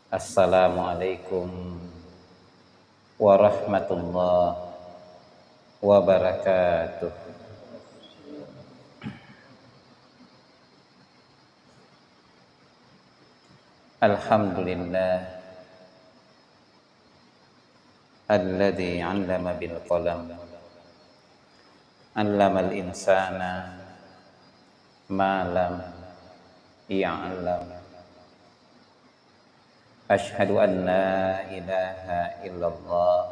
Assalamualaikum warahmatullahi wabarakatuh. Alhamdulillah alladzi 'allama bil qalam 'allamal insana ma lam ya'lam. Asyhadu an la ilaha illallah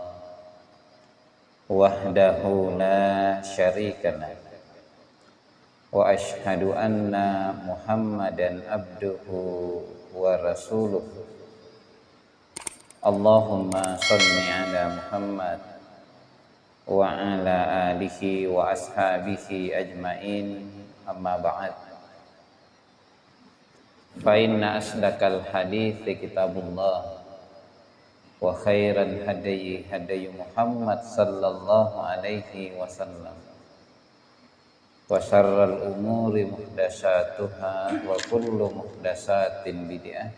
wahdahu la syarika lah wa asyhadu anna Muhammadan abduhu wa rasuluh. Allahumma shalli ala Muhammad wa ala alihi wa ashabihi ajmain, amma ba'd. Fa inna asdaqal hadithi kitabullah wa khairal hadyi hadyu Muhammad sallallahu alaihi wasallam wa syarral umuri muhdatsatuha wa kullu muhdatsatin bid'ah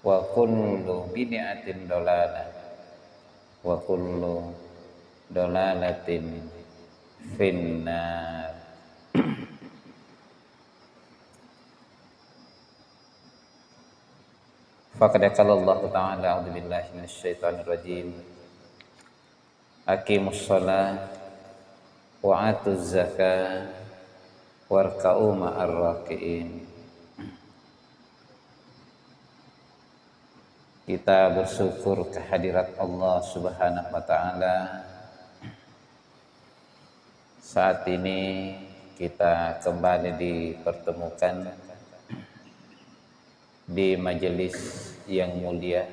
wa kullu bid'atin dalalah wa kullu dalalatin finnar. Faqad qala Allah Ta'ala a'udzu billahi minasyaitonir rajim. Aqimus shalah wa atuz zakah warka'u ma'ar raki'in. Kita bersyukur kehadirat Allah Subhanahu wa taala. Saat ini kita kembali dipertemukan di majelis yang mulia,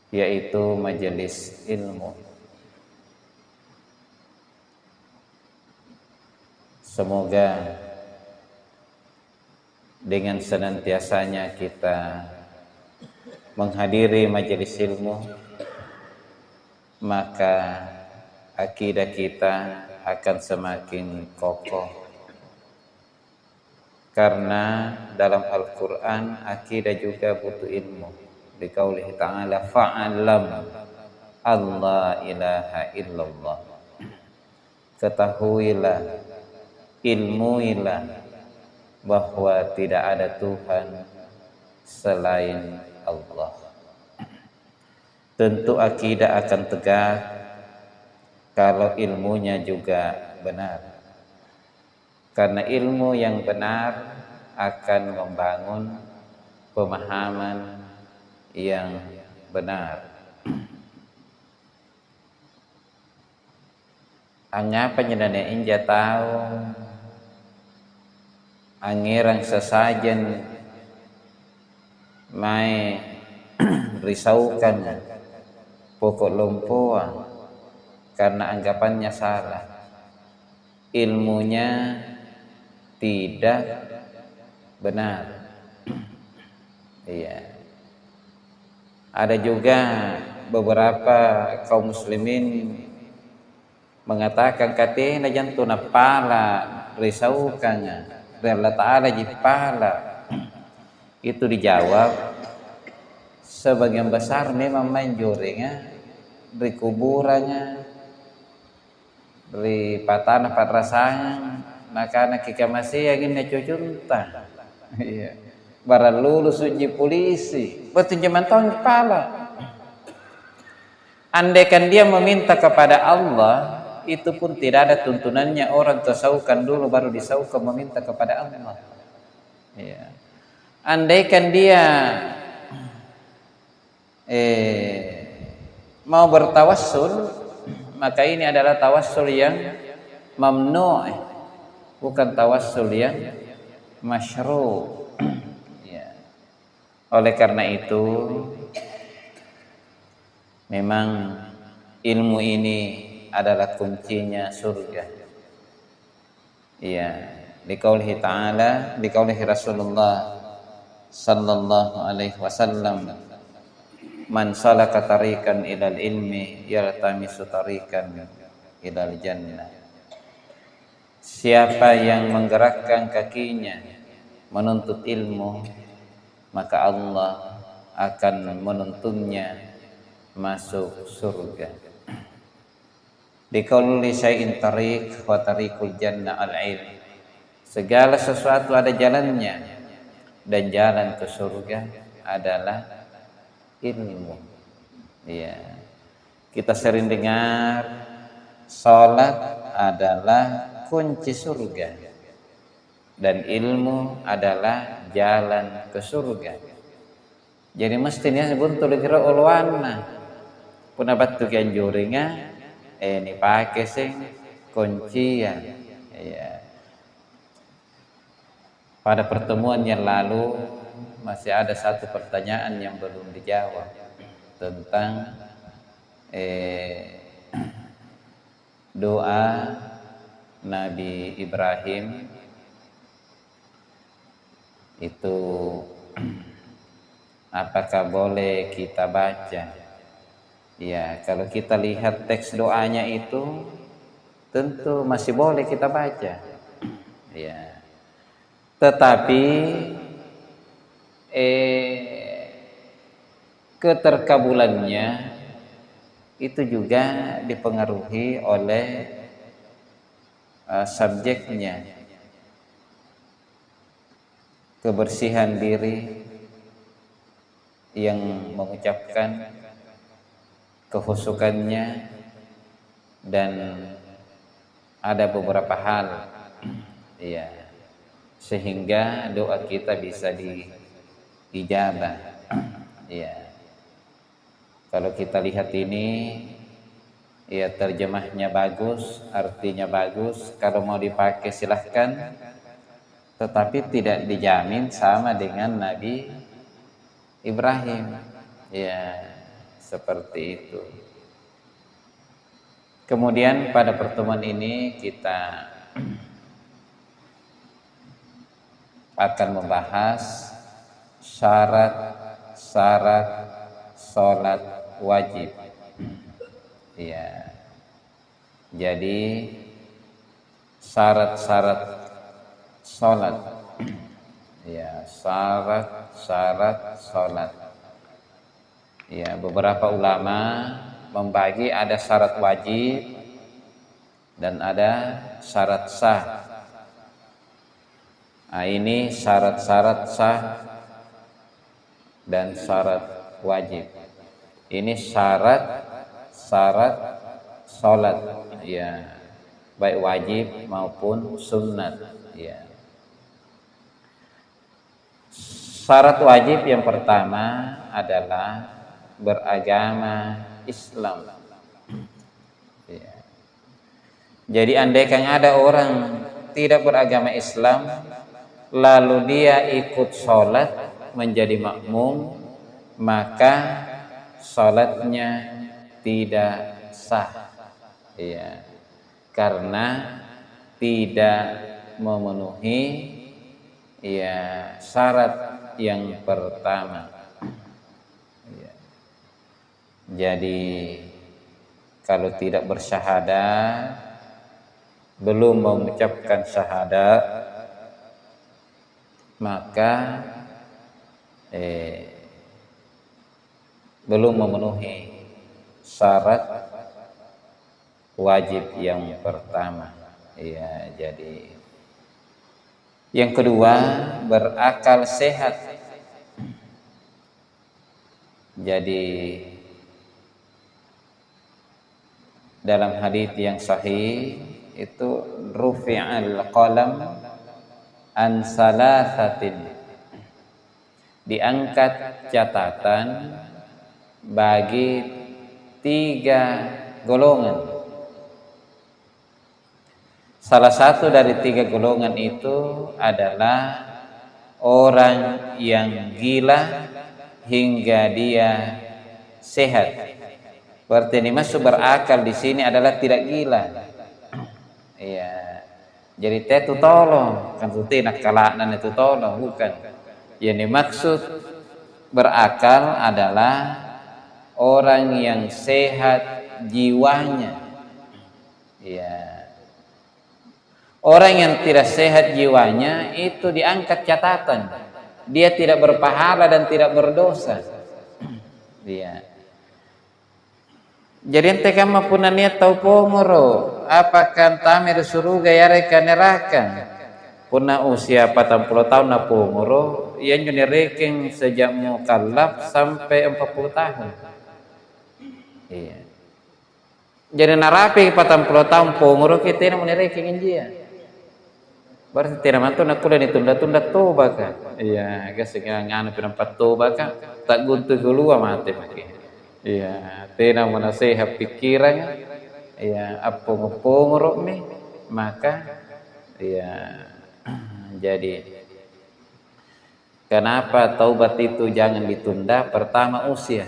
yaitu majelis ilmu. Semoga dengan senantiasanya kita menghadiri majelis ilmu, maka akidah kita akan semakin kokoh. Karena dalam Al-Quran akidah juga butuh ilmu. Di qaulihi ta'ala fa'alam Allah ilaha illallah. Ketahuilah, ilmuilah bahwa tidak ada Tuhan selain Allah. Tentu akidah akan tegak kalau ilmunya juga benar. Karena ilmu yang benar akan membangun pemahaman yang benar. Angapa nyedane inja tahu angirang sesajen mai risaukan pokok lompoa karena anggapannya salah, ilmunya tidak benar. Iya. Ada juga beberapa kaum muslimin mengatakan katanya jantuna pala risaukannya Allah Ta'ala jipala. Itu dijawab sebagian besar memang main joringnya di kuburannya, di patana patrasanya. Maka anak kita masih ingin cucunta, iya. Baru lulus uji polisi, bertinjaman tahun kepala. Andaikan dia meminta kepada Allah, itu pun tidak ada tuntunannya orang tasawukan dulu baru disawukan meminta kepada Allah. Iya. Andaikan dia mau bertawassul, maka ini adalah tawassul yang mamnu', bukan tawassul yang masyru'. Ya. Oleh karena itu memang ilmu ini adalah kuncinya surga. Iya, di qaulihi ta'ala, di qaulihi Rasulullah sallallahu alaihi wasallam, man salaka tariqan ilal ilmi yaltamisu tariqan ilal jannah. Siapa yang menggerakkan kakinya menuntut ilmu, maka Allah akan menuntunnya masuk surga. Likulli syai'in tariq wa tariqul jannah al-ilm. Segala sesuatu ada jalannya, dan jalan ke surga adalah ilmu. Ya. Kita sering dengar salat adalah kunci surga dan ilmu adalah jalan ke surga. Jadi mestinya buntu kira ulwana puna batu kanjuringa ini pakai sing kuncian. Ya. Pada pertemuan yang lalu masih ada satu pertanyaan yang belum dijawab tentang doa Nabi Ibrahim itu apakah boleh kita baca? Ya, kalau kita lihat teks doanya itu tentu masih boleh kita baca. Ya. Tetapi keterkabulannya itu juga dipengaruhi oleh subjeknya, kebersihan diri yang mengucapkan, kehusukannya, dan ada beberapa hal ya sehingga doa kita bisa diijabah. Ya. Kalau kita lihat ini ya terjemahnya bagus, artinya bagus, kalau mau dipakai silahkan, tetapi tidak dijamin sama dengan Nabi Ibrahim. Ya, seperti itu. Kemudian pada pertemuan ini kita akan membahas syarat-syarat sholat wajib. Ya. Jadi syarat-syarat sholat. Ya, syarat-syarat sholat. Ya, beberapa ulama membagi ada syarat wajib dan ada syarat sah. Nah, ini syarat-syarat sah dan syarat wajib. Ini syarat-syarat sholat, ya, baik wajib maupun sunnat. Ya. Syarat wajib yang pertama adalah beragama Islam. Ya. Jadi andaikan ada orang tidak beragama Islam, lalu dia ikut sholat menjadi makmum, maka sholatnya tidak sah. Ya. Karena tidak memenuhi ya syarat yang pertama. Ya. Jadi kalau tidak bersyahadat, belum mengucapkan syahadat, maka belum memenuhi syarat wajib yang pertama. Ya, jadi yang kedua, berakal sehat. Jadi dalam hadis yang sahih itu rufi'al qalam an salasatin, diangkat catatan bagi 3 golongan. Salah satu dari 3 golongan itu adalah orang yang gila hingga dia sehat. Berarti ini masuk berakal di sini adalah tidak gila. Iya. Jadi itu tolong, kan nak kalanan itu tolong, bukan. Yang dimaksud berakal adalah orang yang sehat jiwanya. Iya. Orang yang tidak sehat jiwanya itu diangkat catatan dia tidak berpahala dan tidak berdosa. Dia. Jadi ente kama puna niat tau pomoro, apakah tamir suruga yare ka neraka? Puna usia 40 tahun na pomoro, ia nyone reking sejak mukallaf sampai 40 tahun. Iya. Jadi narapi 40 tahun pomoro kita na reking injia. Berarti tidak mantu nak kuda ditunda-tunda toba kan? Iya, gasik yang anu penampat toba kan? Tak guntu keluar mati pakai. Iya, tidak menasehat pikiran. Iya, apa ngopongorok nih? Maka, iya, jadi kenapa taubat itu jangan ditunda? Pertama usia.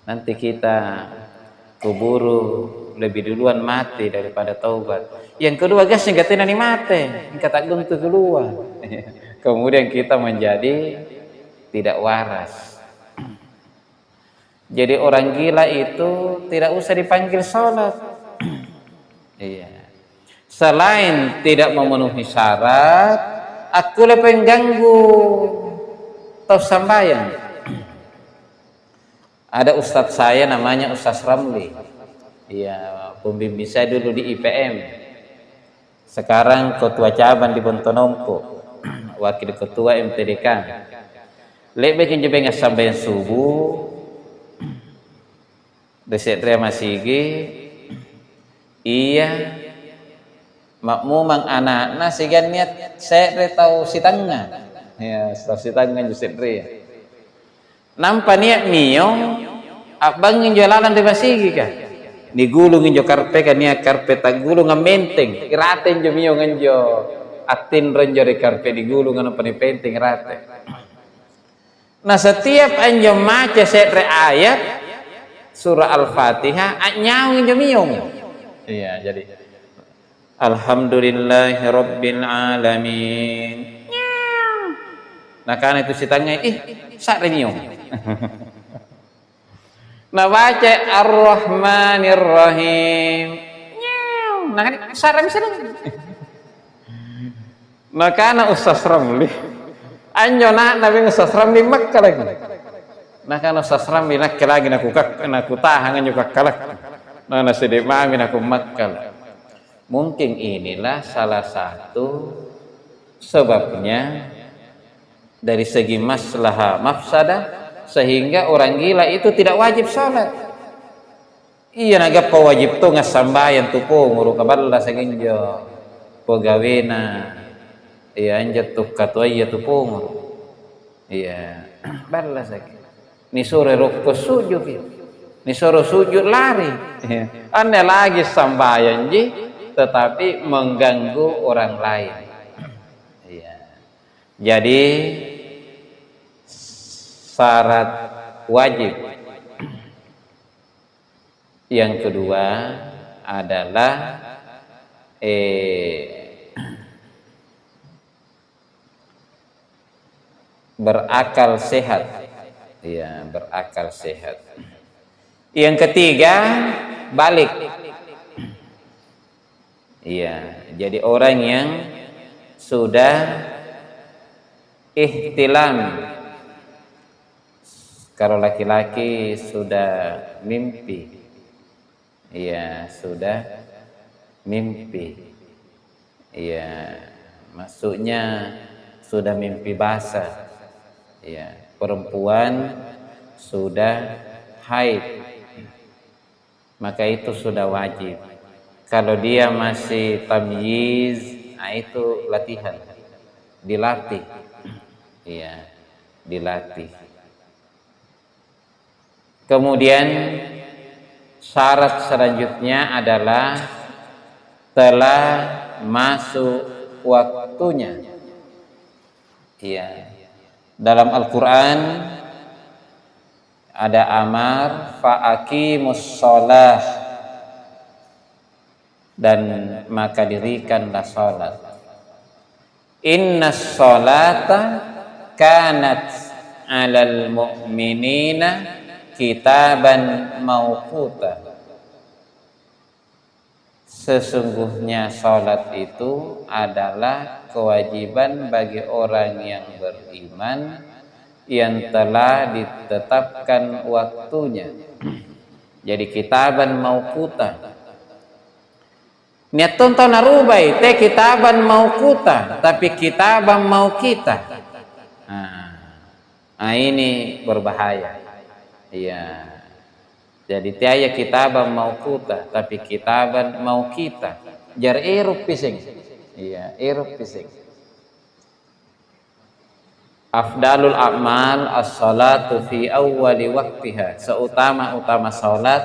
Nanti kita keburu lebih duluan mati daripada taubat. Yang kedua gas yang katanya mati, yang kata guntu keluar. Kemudian kita menjadi tidak waras. Jadi orang gila itu tidak usah dipanggil sholat. Iya. Selain tidak memenuhi syarat, aku lebih pengganggu atau sambayang. Ada ustadz saya namanya Ustadz Ramli. Iya, pembimbing saya dulu di IPM. Sekarang ketua cabang di Bontonompo, wakil ketua MTDK. Lebih kenjebeng sampai subuh. Desetria masigi, iya makmumang anak-anak sigan niat saya tahu si tangga, ya tahu si tangga desetria. Nampak niat miong, abang jualan di masigi kah? Digulung injo karpe kan niat karpe tak gulung ngamenteng, iraten jo miong injo atin renjo di karpe digulung anu penipenteng rate. Nah setiap anjo maca setre ayat surah Al-Fatihah nyawing jamiung. Iya, jadi Alhamdulillahirabbil alamin. Nah kan itu si tanya sak remiung. Nah baca Ar-Rahmanir Rahim. Nah kan sak remiung. Nah kana Ustaz Ramli anjona Nabi Ustaz Ramli Makkah lagi. Nah kan Ustaz Ramli nak lagi naku tahan juga kalak. Nah sedih mami naku makkal. Mungkin inilah salah satu sebabnya dari segi maslahah mafsadah sehingga orang gila itu tidak wajib sholat. Iya naga pa wajib tu ngasambayan tu po nguru kaballa saginjo pegawena. Iya anjat tu katwa iya tu po nguru. Iya balla saginjo. Ni sore rokok sujud, ni sore sujud lari. Anda lagi sambayan ji, tetapi mengganggu orang lain. Ya. Jadi syarat wajib yang kedua adalah berakal sehat. Ya, berakal sehat. Yang ketiga, balik. Iya, jadi orang yang sudah ihtilam. Kalau laki-laki sudah mimpi. Iya, sudah mimpi. Iya, maksudnya sudah mimpi basah. Iya. Perempuan sudah haid, maka itu sudah wajib. Kalau dia masih tamyiz, nah itu latihan, dilatih, iya, dilatih. Kemudian syarat selanjutnya adalah telah masuk waktunya, iya. Dalam Al-Quran ada amar fa'aqimus sholah dan maka dirikanlah sholat. Inna sholata kanat alal mu'minina kitaban mawquta. sesungguhnya salat itu adalah kewajiban bagi orang yang beriman yang telah ditetapkan waktunya. Jadi kitaban mauquta. Niat tonton narubai teh kitaban mauquta, tapi kitaban mau kita. Nah, ini berbahaya. Iya. Jadi tiaya kitaban mauquta, tapi kitaban mau kita. Jar irup pising. Iya, irup pising. Afdalul a'mal as-salatu fi awwali waqtiha. Seutama-utama salat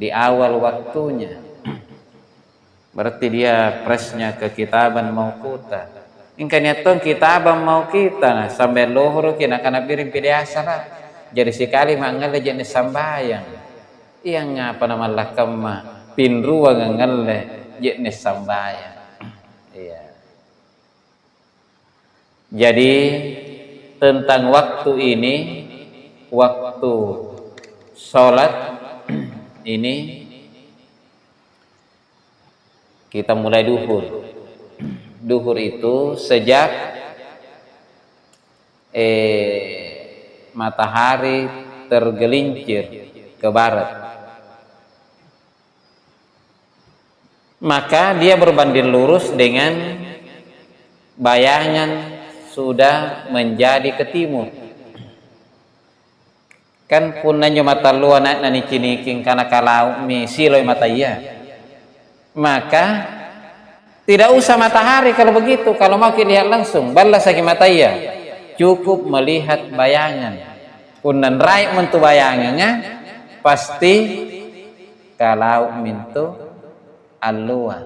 di awal waktunya. Berarti dia presnya ke kitaban mauquta. Ingka niatun kitaban mau kita sampai lohur kina kana piring pidiasara. Jadi sekali mangale jenis sambayang. Iya ngapa nama lakama pinruwa ngangale jenis sambayang. Iya. Jadi tentang waktu ini, waktu sholat ini kita mulai duhur. Duhur itu sejak matahari tergelincir ke barat, maka dia berbanding lurus dengan bayangan sudah menjadi ke timur. Kan punanya mata luar nani ciniking karena kalau mi siloi mata iya, maka tidak usah matahari kalau begitu. Kalau mau lihat langsung balas lagi mata iya, cukup melihat bayangan. Kunan raik mentu bayangannya pasti kalau mintu alua.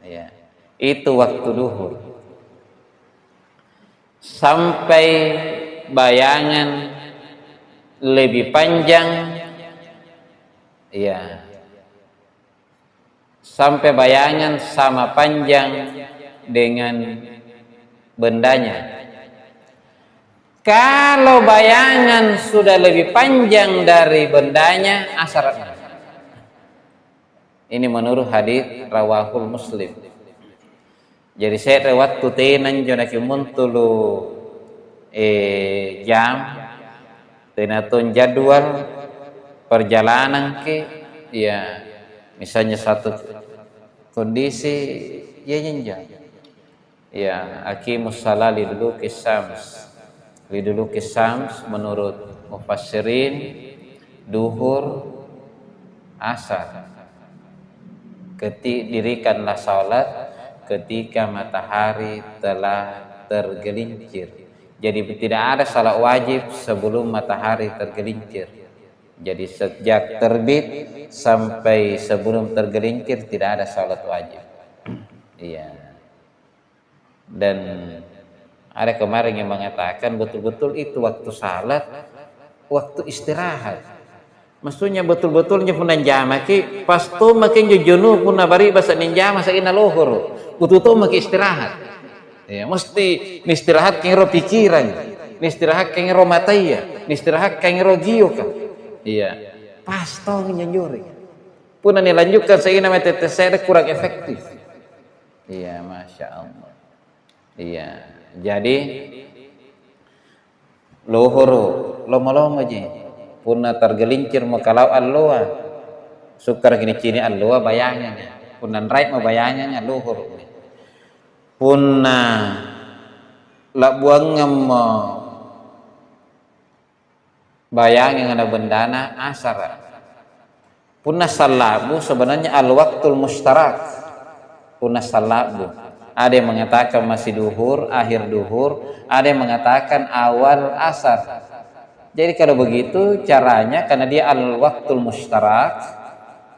Ya, itu waktu duhur. Sampai bayangan lebih panjang, ya, sampai bayangan sama panjang dengan bendanya. Kalau bayangan sudah lebih panjang dari bendanya, asar. Ini menurut hadis rawahul Muslim. Jadi saya lewat tutenan jonaki muntulu jam tenatun jadwal perjalanan ke, ya misalnya satu kondisi ya jenjang, ya aqimus shalah liduluki syams. Liduluki syams menurut mufassirin duhur asar. Dirikanlah salat ketika matahari telah tergelincir. Jadi tidak ada salat wajib sebelum matahari tergelincir. Jadi sejak terbit sampai sebelum tergelincir tidak ada salat wajib. Iya. Dan ada kemarin yang mengatakan betul-betul itu waktu salat, waktu istirahat. Maksudnya betul-betulnya punan jamaki pas tu makin jujunu pun bari basa ninjama sa ina lohor. Betul-betul makin istirahat. Ya, mesti istirahat kengro pikiran, istirahat kengro mataya, istirahat kengro giyo ka. Iya. Pas tong nyanjuri. Punan dilanjutkan sa ina metetesere kurang efektif. Iya, Masya Allah. Iya. Jadi lohor loma-loma je punna tergelincir makalau alloa sukar gini cini alloa bayangannya punna raik ma bayangannya lohor punna labuang ngem bayangan ada bendana asar punna salabu sebenarnya al waktul mustarak punna salabu. Ada yang mengatakan masih duhur, akhir duhur, ada yang mengatakan awal asar. Jadi kalau begitu caranya karena dia al-waqtul mustarak,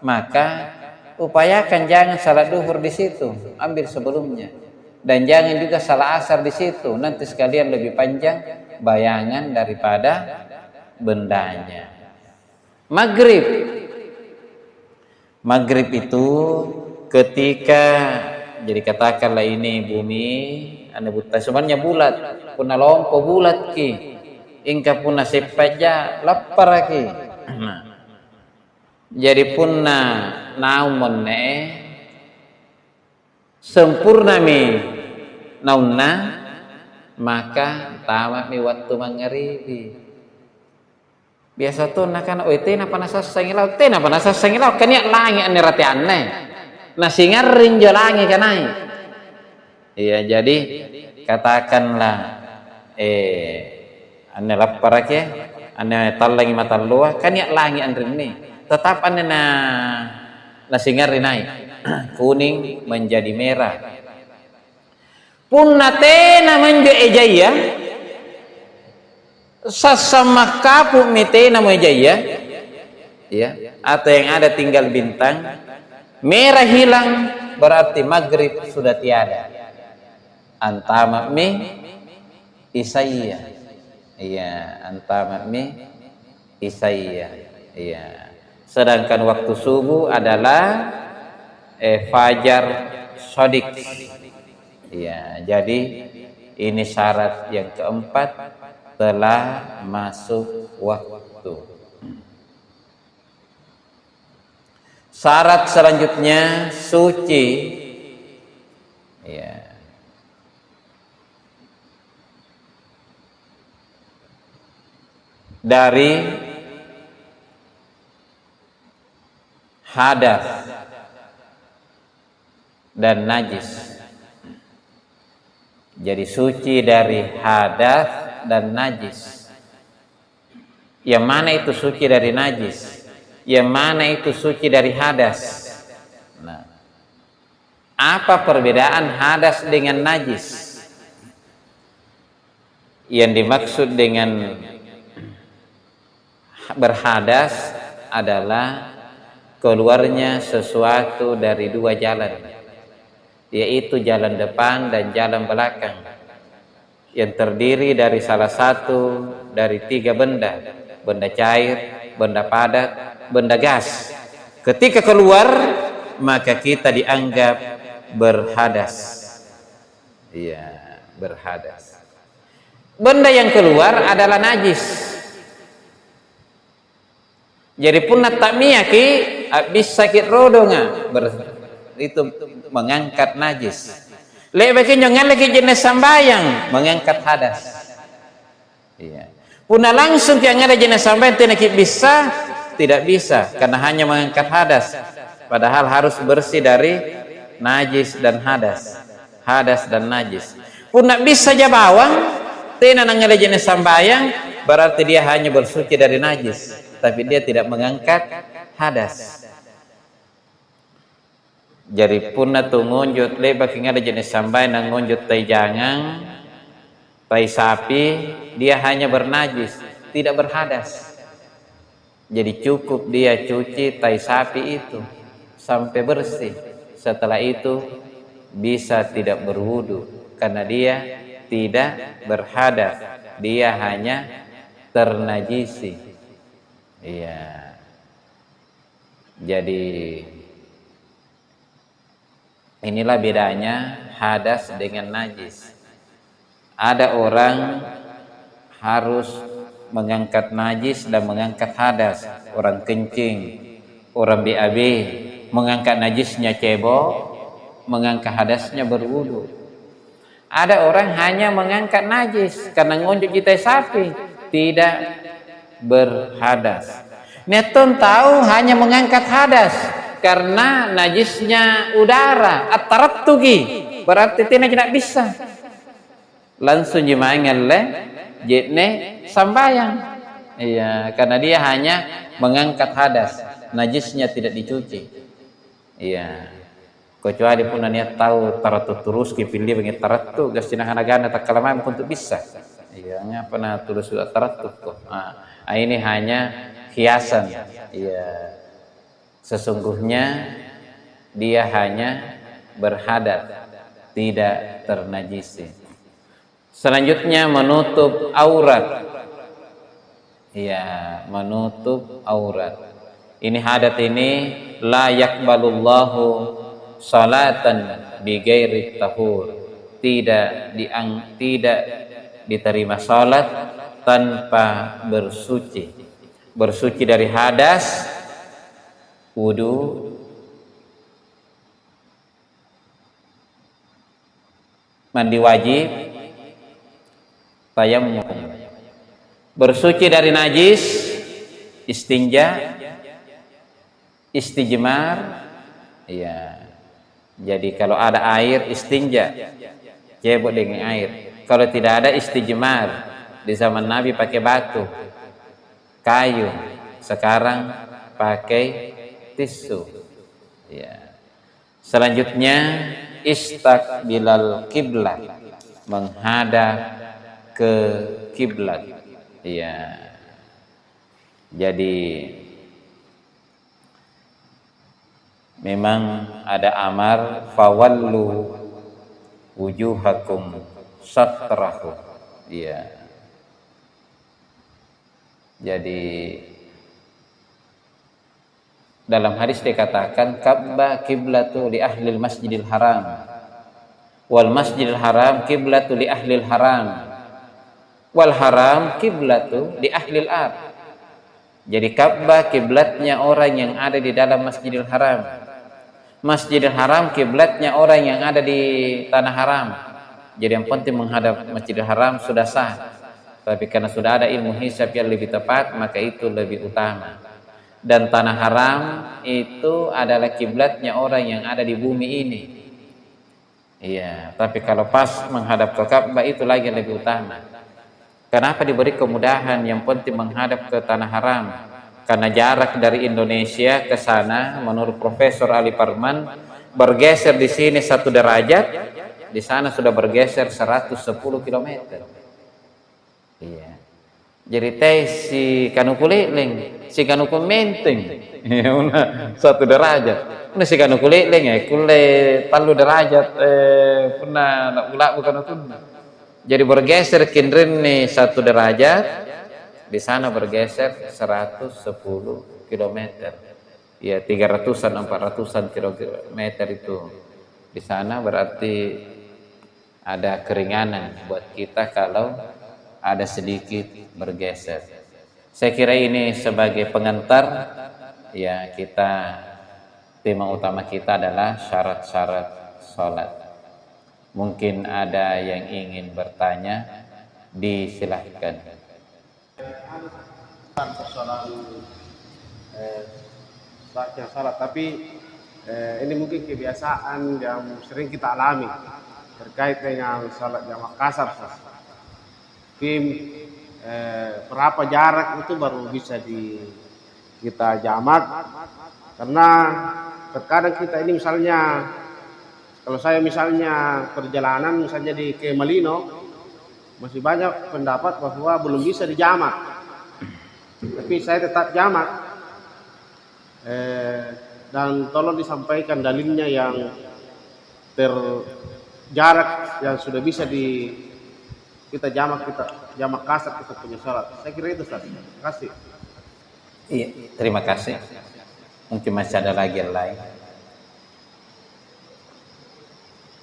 maka upayakan jangan salat duhur di situ, ambil sebelumnya. Dan jangan juga salat asar di situ, nanti sekalian lebih panjang bayangan daripada bendanya. Maghrib itu ketika jadi katakanlah ini bumi anda buta sebenarnya bulat punna lompo bulat ki ingka punna sepaja lapar ki jadi punna naumon ne sempurna mi naunna, maka tamat mi waktu mangaribi. Biasa tuh nakan tena panasa sangilau, tena panasa sangilau kan ya langi ane rati aneh nasi ngaring jo langi kanai. Iya, jadi katakanlah ane lapar ke ane talangi mata luah kan ya langi andrin nih, tetap ane nasi ngaring naik kuning menjadi merah. Punna tena menjo ejaya sasama kapu mitena mejaya, ya, atau yang ada tinggal bintang merah hilang, berarti maghrib sudah tiada. Antama mi isaya, iya, antama mi isaya, iya. Sedangkan waktu subuh adalah fajar sodik, iya. Jadi ini syarat yang keempat, telah masuk waktu. Syarat selanjutnya suci, ya. Dari hadas dan najis. Jadi suci dari hadas dan najis. Yang mana itu suci dari najis? Yang mana itu suci dari hadas? Nah, apa perbedaan hadas dengan najis? Yang dimaksud dengan berhadas adalah keluarnya sesuatu dari dua jalan, yaitu jalan depan dan jalan belakang, yang terdiri dari salah satu dari tiga benda: benda cair, benda padat, benda gas. Ketika keluar, maka kita dianggap berhadas. Iya, berhadas. Benda yang keluar adalah najis. Jadi punna takmiyaki abis sakit rodonga itu mengangkat najis. Lebih jangan lagi jenis sambayang mengangkat hadas. Iya. Punah langsung yang ada jenis sambayang tidak bisa karena hanya mengangkat hadas. Padahal harus bersih dari najis dan hadas. Hadas dan najis. Punah bisa aja bawang, tena nang ada jenis sambayang, berarti dia hanya bersuci dari najis, tapi dia tidak mengangkat hadas. Jadi punna tu ngunjut lebak yang ada jenis sambai nang ngunjut tai jangang, tai sapi, dia hanya bernajis, tidak berhadas. Jadi cukup dia cuci tai sapi itu sampai bersih. Setelah itu bisa tidak berwudu karena dia tidak berhadas, dia hanya ternajisi. Iya. Jadi inilah bedanya hadas dengan najis. Ada orang harus mengangkat najis dan mengangkat hadas. Orang kencing, orang BAB, mengangkat najisnya cebok, mengangkat hadasnya berwudu. Ada orang hanya mengangkat najis karena ngunjuk jitai sapi, tidak berhadas. Neton tahu hanya mengangkat hadas karena najisnya udara, at-tarattugi, berarti tidak bisa. Langsung jimangan le jitne sambayang. Iya, karena dia hanya mengangkat hadas, najisnya tidak dicuci. Iya. Kecuali pun niat tahu taratu terus kipilih bengi taratu gasina hanagana tak kalaman untuk bisa. Iya, nya pernah tulus sudah taratu kok. Ini hanya hiasan. Iya. Sesungguhnya dia hanya berhadas, tidak ternajisi. Selanjutnya menutup aurat. Ya, menutup aurat. Ini hadat ini la yaqbalullahu salatan bi ghairi tahur. Tidak diterima salat tanpa bersuci. Bersuci dari hadas, wudu, mandi wajib, tayammum, bersuci dari najis, istinja, istijmar. Ya, jadi kalau ada air istinja, cebok dengan air. Kalau tidak ada istijmar, di zaman Nabi pakai batu, kayu, sekarang pakai tisu. Ya. Selanjutnya istaqbilal kiblat, menghadap ke kiblat. Ya. Jadi memang ada amar fawallu wujuhakum satrahu. Iya. Jadi dalam hadis dikatakan Ka'bah kiblatu li ahlil masjidil haram wal masjidil haram kiblatu li ahlil haram wal haram kiblatu li ahlil ard. Jadi Ka'bah kiblatnya orang yang ada di dalam Masjidil Haram. Masjidil Haram kiblatnya orang yang ada di tanah haram. Jadi yang penting menghadap Masjidil Haram sudah sah. Tapi karena sudah ada ilmu hisab yang lebih tepat, maka itu lebih utama. Dan tanah haram itu adalah kiblatnya orang yang ada di bumi ini. Iya, tapi kalau pas menghadap ke Ka'bah itu lagi yang lebih utama. Kenapa diberi kemudahan yang penting menghadap ke tanah haram? Karena jarak dari Indonesia ke sana menurut Profesor Ali Parman bergeser di sini 1 derajat, di sana sudah bergeser 110 km. Iya. Jadi si kanu kulileng, si kanu menteng. Ya una 1 derajat. Una si kanu kulileng ya kule 3 derajat pernah nak ulak bukan itu. Jadi bergeser kindrene 1 derajat, di sana bergeser 110 km. Ya 300-an 400-an kilometer itu. Di sana berarti ada keringanan buat kita kalau ada sedikit bergeser. Saya kira ini sebagai pengantar, ya tema utama kita adalah syarat-syarat sholat. Mungkin ada yang ingin bertanya, disilahkan. Persoalan baca salat, tapi ini mungkin kebiasaan yang sering kita alami terkait dengan salat jamak kasar. Berapa jarak itu baru bisa kita jamak, karena terkadang kita ini misalnya, kalau saya misalnya perjalanan misalnya ke Malino, masih banyak pendapat bahwa belum bisa dijamak, tapi saya tetap jamak. Dan tolong disampaikan dalilnya yang terjarak yang sudah bisa kita jamak kasar kita punya salat. Saya kira itu, Ustaz. Terima kasih. Iya, terima kasih. Mungkin masih ada lagi yang lain.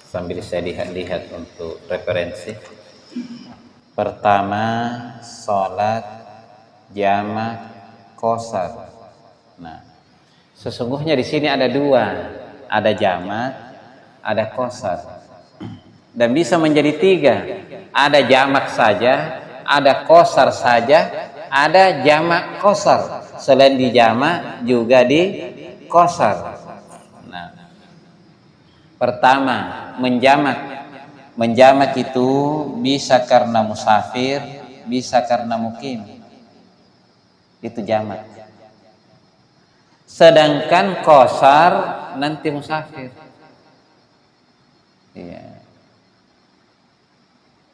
Sambil saya lihat-lihat untuk referensi. Pertama, sholat jamak qasar. Nah, sesungguhnya di sini ada 2, ada jamak, ada qasar, dan bisa menjadi 3. Ada jamak saja, ada qasar saja, ada jamak qasar. Selain di jamak juga di qasar. Pertama, menjamak itu bisa karena musafir, bisa karena mukim. Itu jamak. Sedangkan qasar nanti musafir. Iya.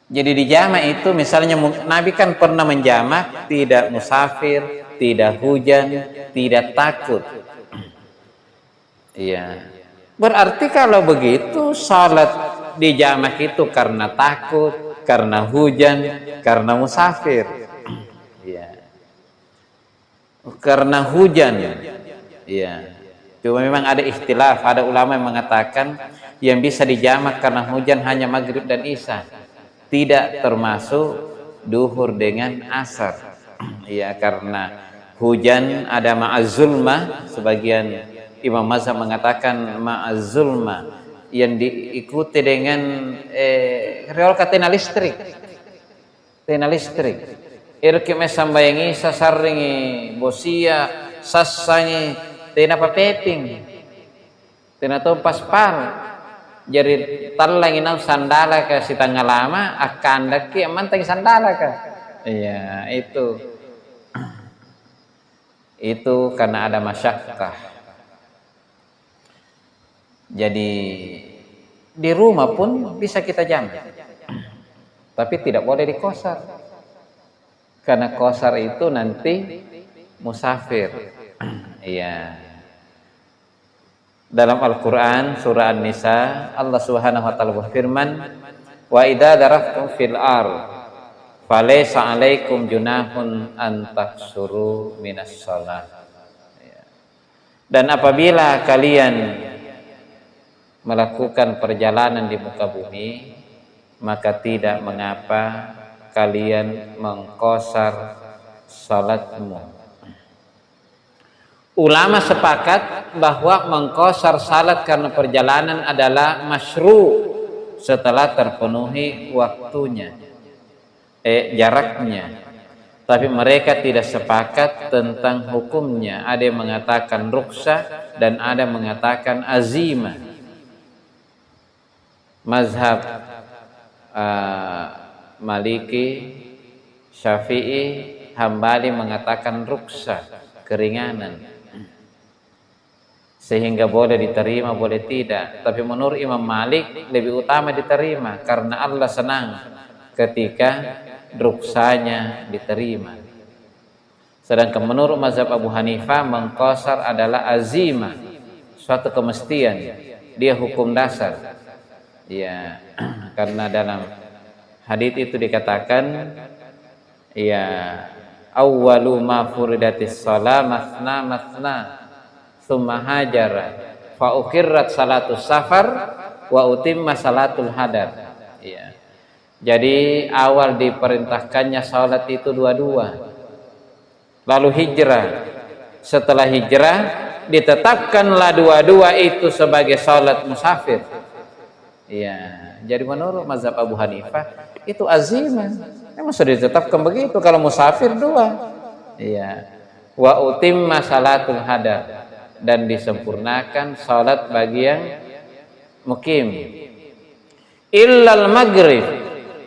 Jadi di jamak itu misalnya Nabi kan pernah menjamak tidak musafir, tidak hujan, tidak takut. Iya. Berarti kalau begitu salat di jamak itu karena takut, karena hujan, karena musafir. Ya. Karena hujan. Ya. Cuma memang ada ikhtilaf, ada ulama yang mengatakan yang bisa dijamak karena hujan hanya maghrib dan isya. Tidak termasuk duhur dengan asar. Ya, karena hujan ada ma'az zulmah, sebagian Imam Mazhab mengatakan ma'az zulma, yang diikuti dengan reol katena listrik. Tena listrik. Irki me sambayangi sasaringi bosia sasangi tena papeping. Tena tompas pal. Jadi talang inau sandala ka si tanggal lama akan daki amantang sandala ka. Iya, itu karena ada masyakkah. Jadi di rumah pun bisa kita jamak. Tapi tidak boleh di kosar. Karena kosar itu nanti musafir. Iya. Dalam Al-Qur'an surah An-Nisa Allah Subhanahu wa taala berfirman, "Wa idza darabtum fil ardh falaysa 'alaikum junahun an tahsuru minas shalah." Dan apabila kalian melakukan perjalanan di muka bumi, maka tidak mengapa kalian mengqasar salatmu. Ulama sepakat bahwa mengqasar salat karena perjalanan adalah masyru' setelah terpenuhi waktunya, jaraknya. Tapi mereka tidak sepakat tentang hukumnya. Ada yang mengatakan rukhsah dan ada yang mengatakan azimah. Mazhab Maliki, Syafi'i, Hambali mengatakan rukhsah, keringanan. Sehingga boleh diterima, boleh tidak. Tapi menurut Imam Malik lebih utama diterima karena Allah senang ketika rukhsahnya diterima. Sedangkan menurut mazhab Abu Hanifah mengqasar adalah azimah, suatu kemestian. Dia hukum dasar. Ya, karena dalam hadits itu dikatakan ya awwalu ma furidatis shalah masna masna tsumma hajara fa uqirrat salatus safar wa utimma salatul hadar. Ya. Jadi awal diperintahkannya salat itu dua-dua. Lalu hijrah. Setelah hijrah ditetapkanlah dua-dua itu sebagai salat musafir. Iya, jadi menurut mazhab Abu Hanifah itu azimah. Memang sudah ditetapkan begitu kalau musafir dua. Iya. Wa utimma salatul hadar, dan disempurnakan salat bagi yang mukim. Illal maghrib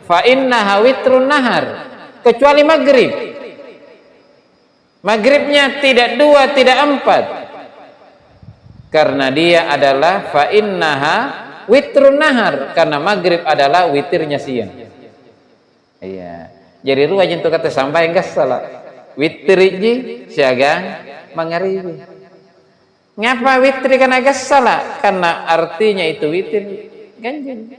fa innaha witrun nahar, kecuali maghrib. Maghribnya tidak dua, tidak empat. Karena dia adalah fa innaha witrun nahar, karena maghrib adalah witirnya siang. Iya. Jadi ruwajin tu kata sampai enggak salah. Witriji siaga mangaribi. Ngapa witri kan agak salah? Karena artinya itu witir ganjil.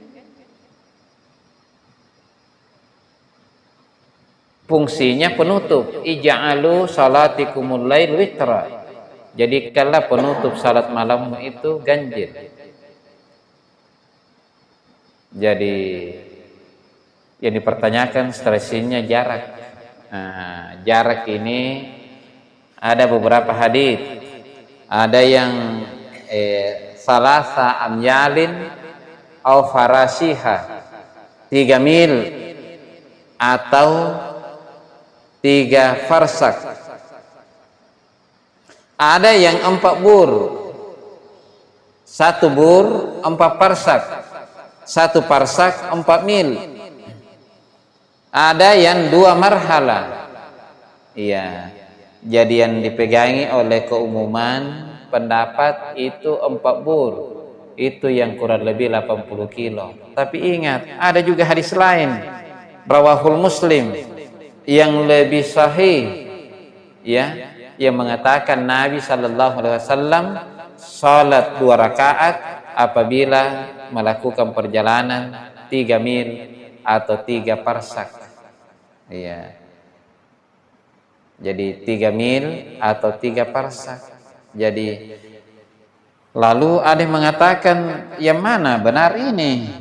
Fungsinya penutup. Ija'alu salatikumul lail witra. Jadi kalau penutup salat malam itu ganjil. Jadi yang dipertanyakan stresinya jarak. Nah, jarak ini ada beberapa hadits. Ada yang salasa amyalin au farasiha, 3 mil atau 3 farsak. Ada yang 4 bur, 1 bur 4 farsak, 1 farsak 4 mil. Ada yang 2 marhala. Iya. Jadi yang dipegangi oleh keumuman pendapat itu 4 bur. Itu yang kurang lebih 80 kilo. Tapi ingat, ada juga hadis lain, rawahul Muslim, yang lebih sahih, ya, yang mengatakan Nabi SAW salat 2 rakaat apabila melakukan perjalanan 3 mil atau 3 parsak. Iya. Jadi 3 mil atau 3 parsak. Jadi lalu ada yang mengatakan yang mana benar ini?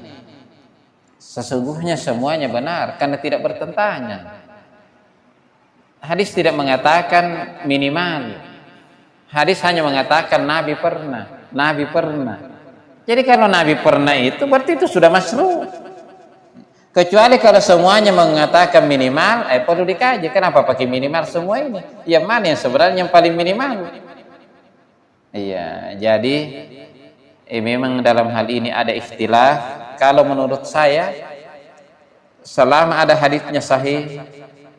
Sesungguhnya semuanya benar karena tidak bertentangan. Hadis tidak mengatakan minimal. Hadis hanya mengatakan Nabi pernah. Jadi kalau Nabi pernah itu berarti itu sudah masyru'. Kecuali kalau semuanya mengatakan minimal, perlu dikaji. Kenapa pakai minimal semua ini? Yang mana yang sebenarnya yang paling minimal? Iya, jadi memang dalam hal ini ada ikhtilaf. Kalau menurut saya, selama ada hadisnya sahih,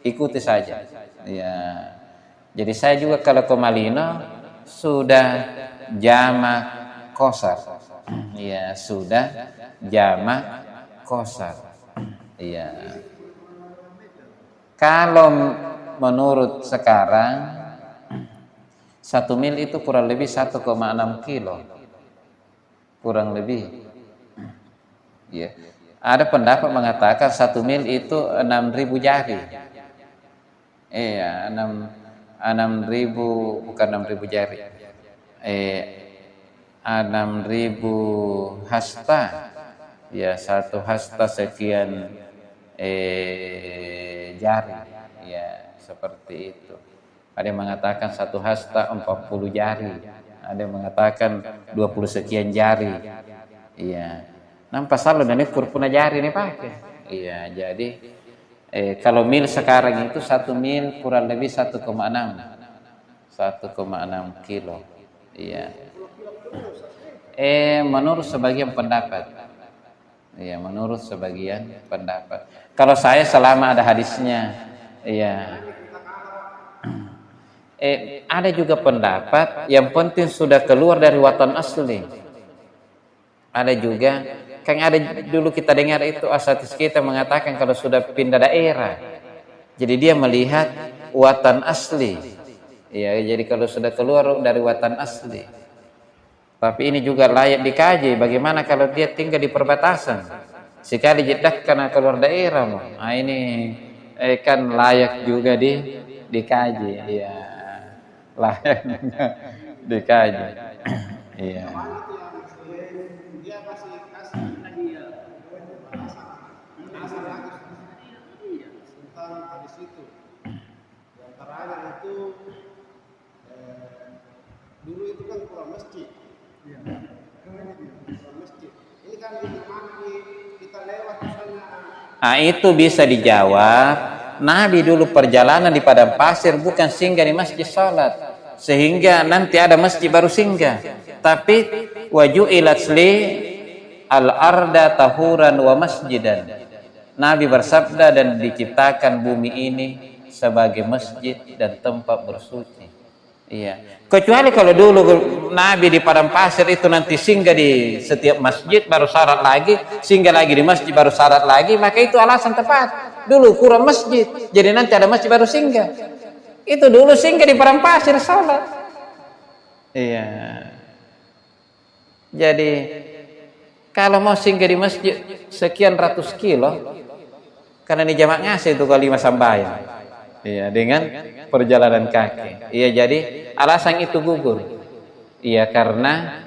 ikuti saja. Iya. Jadi saya juga kalau ke Malino sudah jamak qasar. Iya, sudah jamak qasar. Iya. Kalau menurut sekarang 1 mil itu kurang lebih 1,6 kilo. Kurang lebih. Ya. Ada pendapat mengatakan 1 mil itu 6.000 jari. Iya, 6.000 bukan 6.000 jari. 6.000 hasta. Ya, 1 hasta sekian jari. Ya, seperti itu. Ada yang mengatakan 1 hasta 40 jari. Ada yang mengatakan 20 sekian jari. Iya. Nampak selalu dan ukur punah jari ini pakai. Iya, jadi kalau mil sekarang itu 1 mil kurang lebih 1,6 kilo. Iya. Menurut sebagian pendapat. Iya, menurut sebagian pendapat. Kalau saya selama ada hadisnya, iya. Ada juga pendapat yang penting sudah keluar dari watan asli. Ada juga, kan ada dulu kita dengar itu asatis kita mengatakan kalau sudah pindah daerah, jadi dia melihat watan asli. Ya, jadi kalau sudah keluar dari watan asli. Tapi ini juga layak dikaji. Bagaimana kalau dia tinggal di perbatasan? Sekali jedak karena keluar daerah, nah ini kan layak juga dikaji. Ya, layak juga dikaji. Iya. Dulu itu kan kurang masjid. Ini kan kita lewat misalnya. Nah, itu bisa dijawab. Nabi dulu perjalanan di padang pasir bukan singgah di masjid salat, sehingga nanti ada masjid baru singgah. Tapi waju'ilat li al-arda tahuran wa masjidan. Nabi bersabda dan diciptakan bumi ini sebagai masjid dan tempat bersuci. Iya. Kecuali kalau dulu Nabi di padang pasir itu nanti singgah di setiap masjid baru syarat lagi, singgah lagi di masjid baru syarat lagi, maka itu alasan tepat. Dulu kurang masjid, jadi nanti ada masjid baru singgah. Itu dulu singgah di padang pasir salat. Iya. Jadi kalau mau singgah di masjid sekian ratus kilo, karena di jamak ngasih itu kali lima sambayang. Iya, dengan perjalanan kaki. Iya, jadi alasan itu gugur. Iya, karena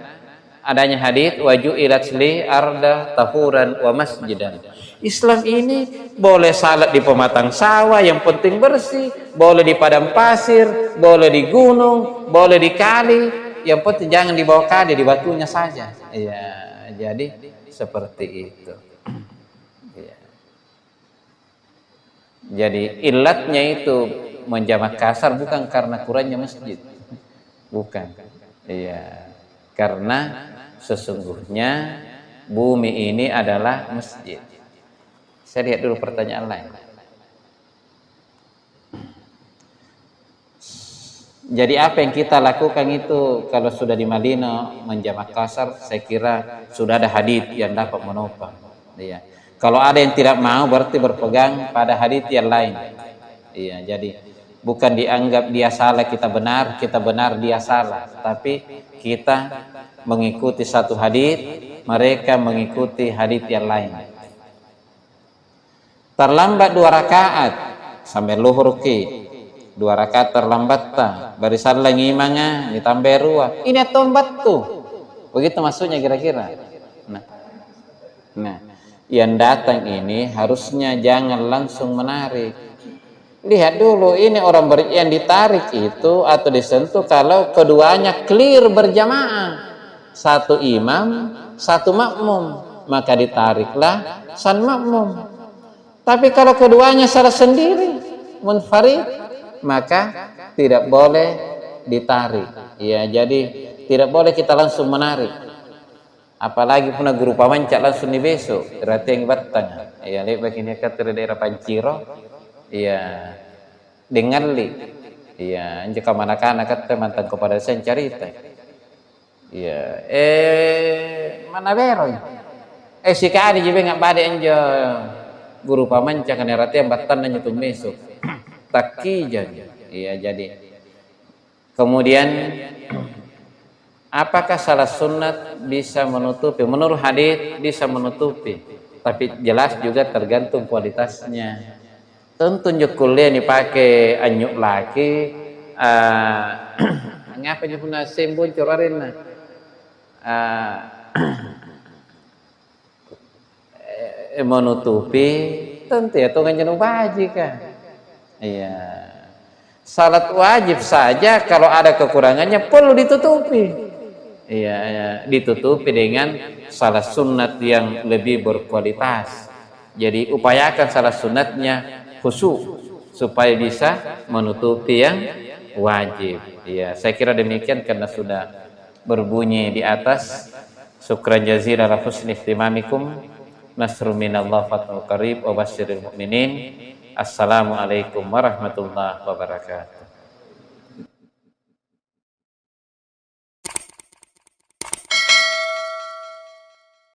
adanya hadits waju'ilat li arda tahuran wa masjidan. Islam ini boleh salat di pematang sawah, yang penting bersih, boleh di padang pasir, boleh di gunung, boleh di kali, yang penting jangan di bawah kali, di batunya saja. Iya, jadi seperti itu. Jadi ilatnya itu menjamak kasar bukan karena kurangnya masjid, bukan. Iya, karena sesungguhnya bumi ini adalah masjid. Saya lihat dulu pertanyaan lain. Jadi apa yang kita lakukan itu kalau sudah di Madinah menjamak kasar, saya kira sudah ada hadits yang dapat menopang. Iya. Kalau ada yang tidak mau berarti berpegang pada hadits yang lain. Iya, jadi bukan dianggap dia salah kita benar dia salah, tapi kita mengikuti satu hadits, mereka mengikuti hadits yang lain. Terlambat 2 rakaat sampai luhur ki. 2 rakaat terlambat ta, barisan lagi imanga ditambah ruah. Ini tombat tuh. Begitu maksudnya kira-kira. Nah, yang datang ini harusnya jangan langsung menarik. Lihat dulu ini orang yang ditarik itu atau disentuh kalau keduanya clear berjamaah. Satu imam satu makmum, maka ditariklah san makmum. Tapi kalau keduanya salat sendiri, munfarid, maka tidak boleh ditarik. Ya, jadi tidak boleh kita langsung menarik. Apalagi puna guru pamancak langsung di besok, berarti yang bertanya. Ya, lihat begini kata daerah Panciro. Ya, dengan li. Ya, jika mana-kana kata mantan kepada saya cerita. Ya, mana bero? Si kali juga nggak bade anjo guru pamancak kan rati yang batan nanya tuh besok. Taki jadi. Iya, jadi. Kemudian apakah salat sunat bisa menutupi? Menurut hadis bisa menutupi, tapi jelas juga tergantung kualitasnya. Tentu kuliah dipakai anyuk laki, ngapa dia punya sembun corarin menutupi, tentu ya tuh kan wajib kan. Iya, salat wajib saja kalau ada kekurangannya perlu ditutupi. Iya, ya, ditutupi dengan salat sunat yang lebih berkualitas. Jadi upayakan salat sunatnya khusyuk supaya bisa menutupi yang wajib. Iya, saya kira demikian karena sudah berbunyi di atas. Syukran jazilan ala husni ihtimamikum. Nasrun minallah fathun qarib wa basyiril mu'minin. Assalamualaikum warahmatullahi wabarakatuh.